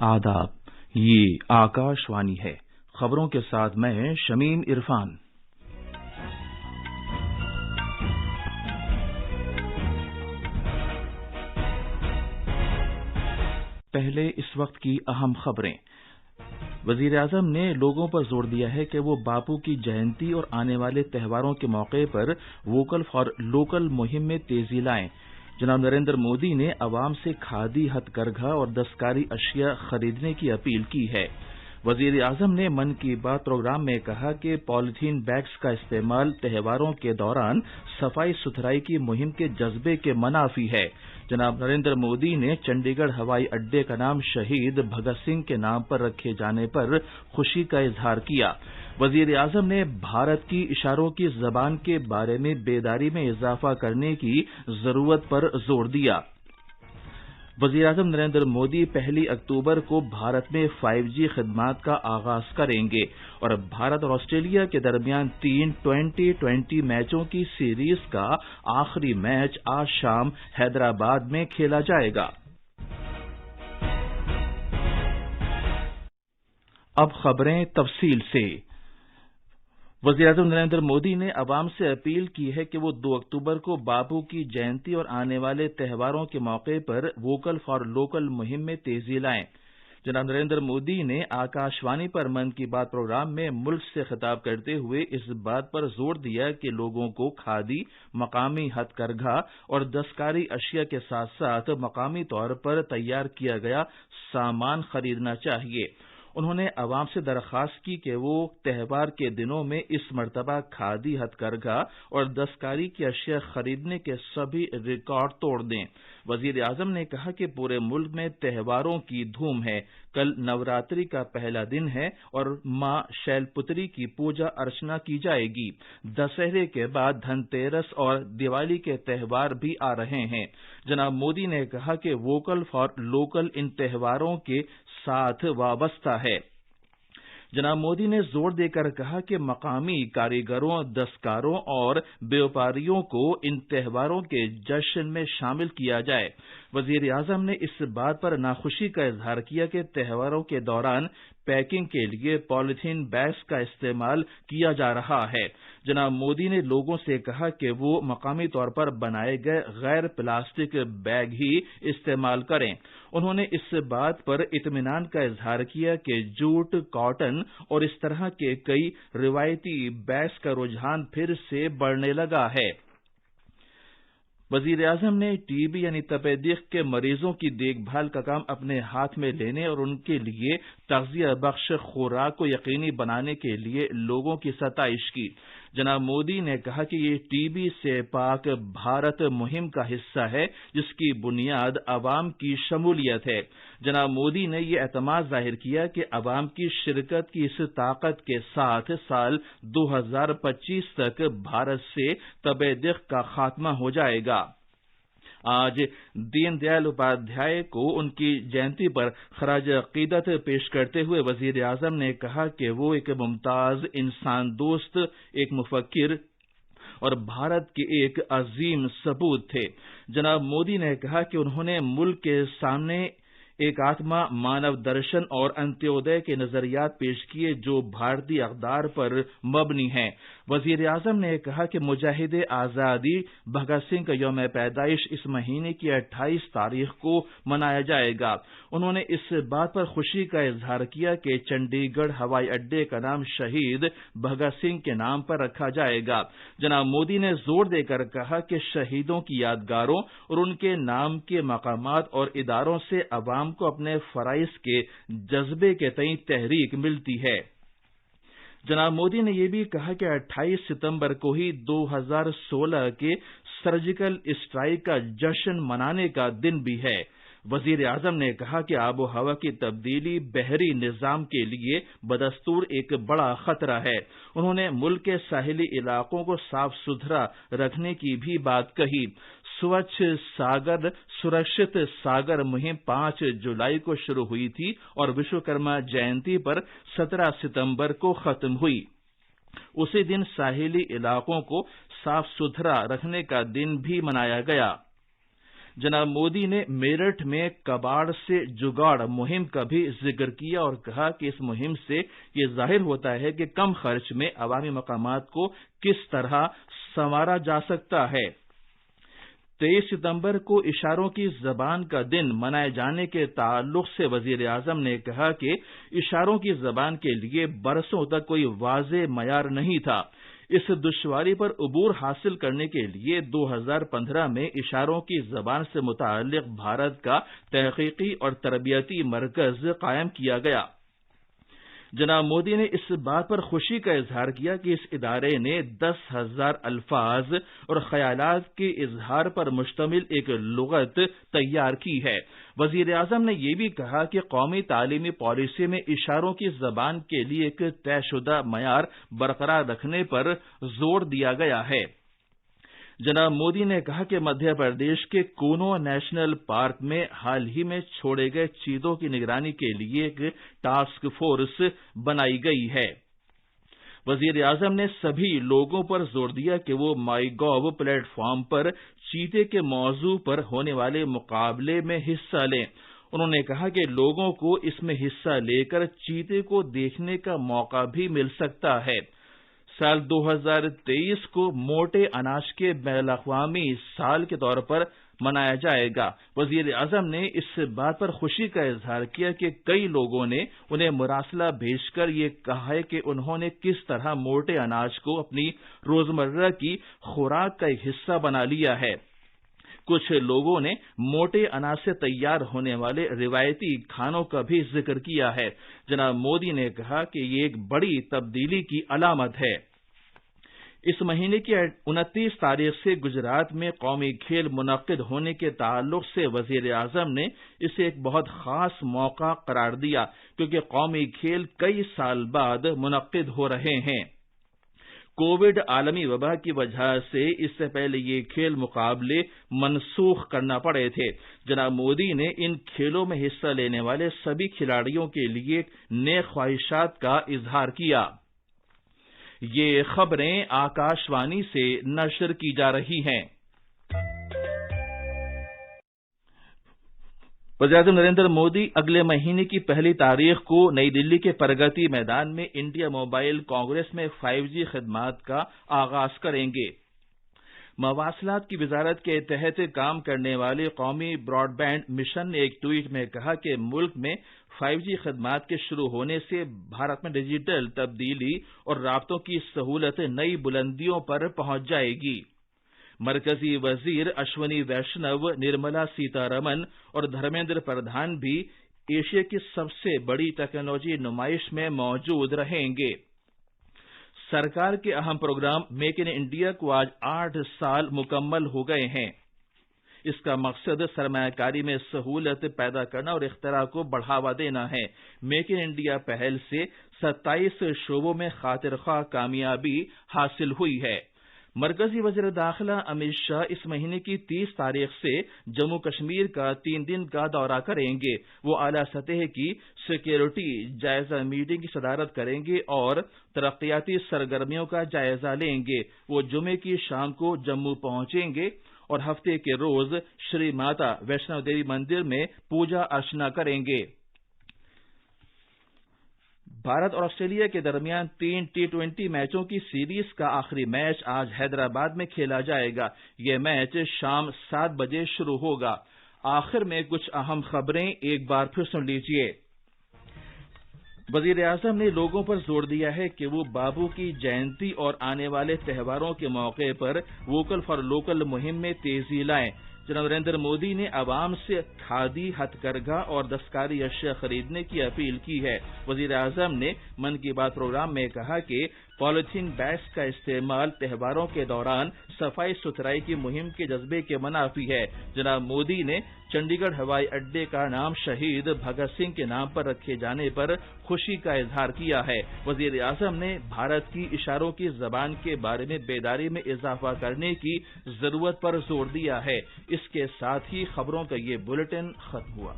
आदाब, ये आकाशवाणी है। खबरों के साथ मैं शमीम इरफान। पहले इस वक्त की अहम खबरें। वजीर-ए-आज़म ने लोगों पर जोर दिया है कि वो बापू की जयंती और आने वाले त्योहारों के मौके पर वोकल फॉर लोकल मुहिम में तेजी लाएं। जनाब नरेंद्र मोदी ने अवाम से खादी, हथकरघा और दस्तकारी अशिया खरीदने की अपील की है। वजीर-ए-आज़म ने मन की बात प्रोग्राम में कहा कि पॉलीथीन बैग्स का इस्तेमाल त्योहारों के दौरान सफाई सुथराई की मुहिम के जज्बे के मनाफी है। जनाब नरेंद्र मोदी ने चंडीगढ़ हवाई अड्डे का नाम शहीद भगत सिंह के नाम पर रखे जाने पर खुशी का इजहार किया। वजीर-ए-आज़म ने भारत की इशारों की जबान के बारे में बेदारी में इजाफा करने की जरूरत पर जोर दिया। वज़ीर-ए-आज़म नरेंद्र मोदी 1 अक्टूबर को भारत में 5G खिदमात का आगाज करेंगे और भारत और ऑस्ट्रेलिया के दरमियान 3 2020 मैचों की सीरीज का आखिरी मैच आज शाम हैदराबाद में खेला जाएगा। अब खबरें तफसील से। वज़ीर-ए-आज़म नरेंद्र मोदी ने अवाम से अपील की है कि वो 2 अक्टूबर को बापू की जयंती और आने वाले त्योहारों के मौके पर वोकल फॉर लोकल मुहिम में तेजी लाएं। जनाब नरेंद्र मोदी ने आकाशवाणी पर मन की बात प्रोग्राम में मुल्क से खिताब करते हुए इस बात पर जोर दिया कि लोगों को खादी, मकामी हथकरघा और दस्तकारी अशिया के साथ साथ मकामी तौर पर तैयार किया गया सामान खरीदना चाहिए। उन्होंने अवाम से दरख्वास्त की कि वो त्योहार के दिनों में इस मरतबा खादी, हथकरघा और दस्तकारी की अशिया खरीदने के सभी रिकॉर्ड तोड़ दें। वजीर-ए-आज़म ने कहा कि पूरे मुल्क में त्योहारों की धूम है। कल नवरात्रि का पहला दिन है और मां शैलपुत्री की पूजा अर्चना की जाएगी। दशहरे के बाद धनतेरस और दिवाली के त्योहार भी आ रहे हैं। जनाब मोदी ने कहा कि वोकल फॉर लोकल इन त्योहारों के साथ वाबस्ता है। जनाब मोदी ने जोर देकर कहा कि मकामी कारीगरों, दस्तकारों और व्यापारियों को इन त्योहारों के जश्न में शामिल किया जाए। वजीर-ए-आज़म ने इस बात पर नाखुशी का इजहार किया कि त्योहारों के दौरान पैकिंग के लिए पॉलीथीन बैग्स का इस्तेमाल किया जा रहा है। जनाब मोदी ने लोगों से कहा कि वो मकामी तौर पर बनाए गए गैर प्लास्टिक बैग ही इस्तेमाल करें। उन्होंने इस बात पर इत्मीनान का इजहार किया कि जूट, कॉटन और इस तरह के कई रिवायती बैग्स का रुझान फिर से बढ़ने लगा है। वजीर-ए-आज़म ने टीबी यानी तपेदिक के मरीजों की देखभाल का काम अपने हाथ में लेने और उनके लिए तग़ज़िया बख्श खुराक को यकीनी बनाने के लिए लोगों की सताइश की। जनाब मोदी ने कहा कि ये टीबी से पाक भारत मुहिम का हिस्सा है जिसकी बुनियाद अवाम की शमूलियत है। जनाब मोदी ने ये एतमाद जाहिर किया कि अवाम की शिरकत की इस ताकत के साथ साल 2025 तक भारत से तपेदिक का खात्मा हो जाएगा। आज दीनदयाल उपाध्याय को उनकी जयंती पर खराज अकीदत पेश करते हुए वजीर-ए-आज़म ने कहा कि वो एक मुमताज इंसान दोस्त, एक मुफक्किर और भारत के एक अजीम सपूत थे। जनाब मोदी ने कहा कि उन्होंने मुल्क के सामने एक आत्मा, मानव दर्शन और अंत्योदय के नजरियात पेश किए जो भारतीय अक़दार पर मबनी हैं। वजीर-ए-आज़म ने कहा कि मुजाहिद आज़ादी भगत सिंह का यौम पैदाइश इस महीने की 28 तारीख को मनाया जाएगा। उन्होंने इस बात पर खुशी का इजहार किया कि चंडीगढ़ हवाई अड्डे का नाम शहीद भगत सिंह के नाम पर रखा जाएगा। जनाब मोदी ने जोर देकर कहा कि शहीदों की यादगारों और उनके नाम के मकामात और इदारों से अवाम को अपने फराइज के जज्बे के तई तहरीक मिलती है। जनाब मोदी ने यह भी कहा कि 28 सितंबर को ही 2016 के सर्जिकल स्ट्राइक का जश्न मनाने का दिन भी है। वजीर-ए-आज़म ने कहा कि आबो हवा की तब्दीली बहरी निजाम के लिए बदस्तूर एक बड़ा खतरा है। उन्होंने मुल्क के साहिली इलाकों को साफ सुथरा रखने की भी बात कही। स्वच्छ सागर सुरक्षित सागर मुहिम 5 जुलाई को शुरू हुई थी और विश्वकर्मा जयंती पर 17 सितंबर को खत्म हुई। उसी दिन साहिली इलाकों को साफ सुथरा रखने का दिन भी मनाया गया। جناب مودی نے میرٹھ میں کباڑ سے جگاڑ مہم کا بھی ذکر کیا اور کہا کہ اس مہم سے یہ ظاہر ہوتا ہے کہ کم خرچ میں عوامی مقامات کو کس طرح سنوارا جا سکتا ہے۔ 23 ستمبر کو اشاروں کی زبان کا دن منائے جانے کے تعلق سے وزیر اعظم نے کہا کہ اشاروں کی زبان کے لیے برسوں تک کوئی واضح معیار نہیں تھا۔ اس دشواری پر عبور حاصل کرنے کے لیے 2015 میں اشاروں کی زبان سے متعلق بھارت کا تحقیقی اور تربیتی مرکز قائم کیا گیا۔ جناب مودی نے اس بات پر خوشی کا اظہار کیا کہ اس ادارے نے 10,000 الفاظ اور خیالات کے اظہار پر مشتمل ایک لغت تیار کی ہے۔ وزیر اعظم نے یہ بھی کہا کہ قومی تعلیمی پالیسی میں اشاروں کی زبان کے لیے ایک طے شدہ معیار برقرار رکھنے پر زور دیا گیا ہے۔ جناب مودی نے کہا کہ مدھیہ پردیش کے کونو نیشنل پارک میں حال ہی میں چھوڑے گئے چیتوں کی نگرانی کے لیے ایک ٹاسک فورس بنائی گئی ہے۔ وزیر اعظم نے سبھی لوگوں پر زور دیا کہ وہ مائی گوو پلیٹ فارم پر چیتے کے موضوع پر ہونے والے مقابلے میں حصہ لیں۔ انہوں نے کہا کہ لوگوں کو اس میں حصہ لے کر چیتے کو دیکھنے کا موقع بھی مل سکتا ہے۔ سال 2023 کو موٹے اناج کے بین الاقوامی سال کے طور پر منایا جائے گا۔ وزیر اعظم نے اس بات پر خوشی کا اظہار کیا کہ کئی لوگوں نے انہیں مراسلہ بھیج کر یہ کہا ہے کہ انہوں نے کس طرح موٹے اناج کو اپنی روزمرہ کی خوراک کا ایک حصہ بنا لیا ہے۔ کچھ لوگوں نے موٹے اناج سے تیار ہونے والے روایتی کھانوں کا بھی ذکر کیا ہے۔ جناب مودی نے کہا کہ یہ ایک بڑی تبدیلی کی علامت ہے۔ اس مہینے کی 29 تاریخ سے گجرات میں قومی کھیل منعقد ہونے کے تعلق سے وزیر اعظم نے اسے ایک بہت خاص موقع قرار دیا کیونکہ قومی کھیل کئی سال بعد منعقد ہو رہے ہیں۔ کووڈ عالمی وبا کی وجہ سے اس سے پہلے یہ کھیل مقابلے منسوخ کرنا پڑے تھے۔ جناب مودی نے ان کھیلوں میں حصہ لینے والے سبھی کھلاڑیوں کے لیے نیک خواہشات کا اظہار کیا۔ یہ خبریں آکاش وانی سے نشر کی جا رہی ہیں۔ وزیراعظم نریندر مودی اگلے مہینے کی 1 تاریخ کو نئی دلی کے پرگتی میدان میں انڈیا موبائل کانگریس میں 5G خدمات کا آغاز کریں گے۔ مواصلات کی وزارت کے تحت کام کرنے والے قومی براڈ بینڈ مشن نے ایک ٹویٹ میں کہا کہ ملک میں 5G خدمات کے شروع ہونے سے بھارت میں ڈیجیٹل تبدیلی اور رابطوں کی سہولت نئی بلندیوں پر پہنچ جائے گی۔ مرکزی وزیر اشونی ویشنو، نرملا سیتا رمن اور دھرمیندر پردھان بھی ایشیا کی سب سے بڑی ٹیکنالوجی نمائش میں موجود رہیں گے۔ سرکار کے اہم پروگرام میک ان انڈیا کو آج 8 سال مکمل ہو گئے ہیں۔ اس کا مقصد سرمایہ کاری میں سہولت پیدا کرنا اور اختراع کو بڑھاوا دینا ہے۔ میک ان انڈیا پہل سے 27 شعبوں میں خاطر خواہ کامیابی حاصل ہوئی ہے۔ مرکزی وزیر داخلہ امت شاہ اس مہینے کی 30 تاریخ سے جموں کشمیر کا 3 دن کا دورہ کریں گے۔ وہ اعلیٰ سطح کی سیکیورٹی جائزہ میٹنگ کی صدارت کریں گے اور ترقیاتی سرگرمیوں کا جائزہ لیں گے۔ وہ جمعے کی شام کو جموں پہنچیں گے اور ہفتے کے روز شری ماتا ویشنو دیوی مندر میں پوجا ارچنا کریں گے۔ بھارت اور آسٹریلیا کے درمیان 3 T20 میچوں کی سیریز کا آخری میچ آج حیدرآباد میں کھیلا جائے گا۔ یہ میچ شام 7 بجے شروع ہوگا۔ آخر میں کچھ اہم خبریں ایک بار پھر سن لیجیے۔ وزیر اعظم نے لوگوں پر زور دیا ہے کہ وہ بابو کی جینتی اور آنے والے تہواروں کے موقع پر ووکل فار لوکل مہم میں تیزی لائیں۔ جناب نریندر مودی نے عوام سے کھادی، ہتھ کرگھا اور دستکاری اشیاء خریدنے کی اپیل کی ہے۔ وزیر اعظم نے من کی بات پروگرام میں کہا کہ پالیتھین بیگز کا استعمال تہواروں کے دوران صفائی ستھرائی کی مہم کے جذبے کے منافی ہے۔ جناب مودی نے چنڈی گڑھ ہوائی اڈے کا نام شہید بھگت سنگھ کے نام پر رکھے جانے پر خوشی کا اظہار کیا ہے۔ وزیر اعظم نے بھارت کی اشاروں کی زبان کے بارے میں بیداری میں اضافہ کرنے کی ضرورت پر زور دیا ہے۔ اس کے ساتھ ہی خبروں کا یہ بلیٹن ختم ہوا۔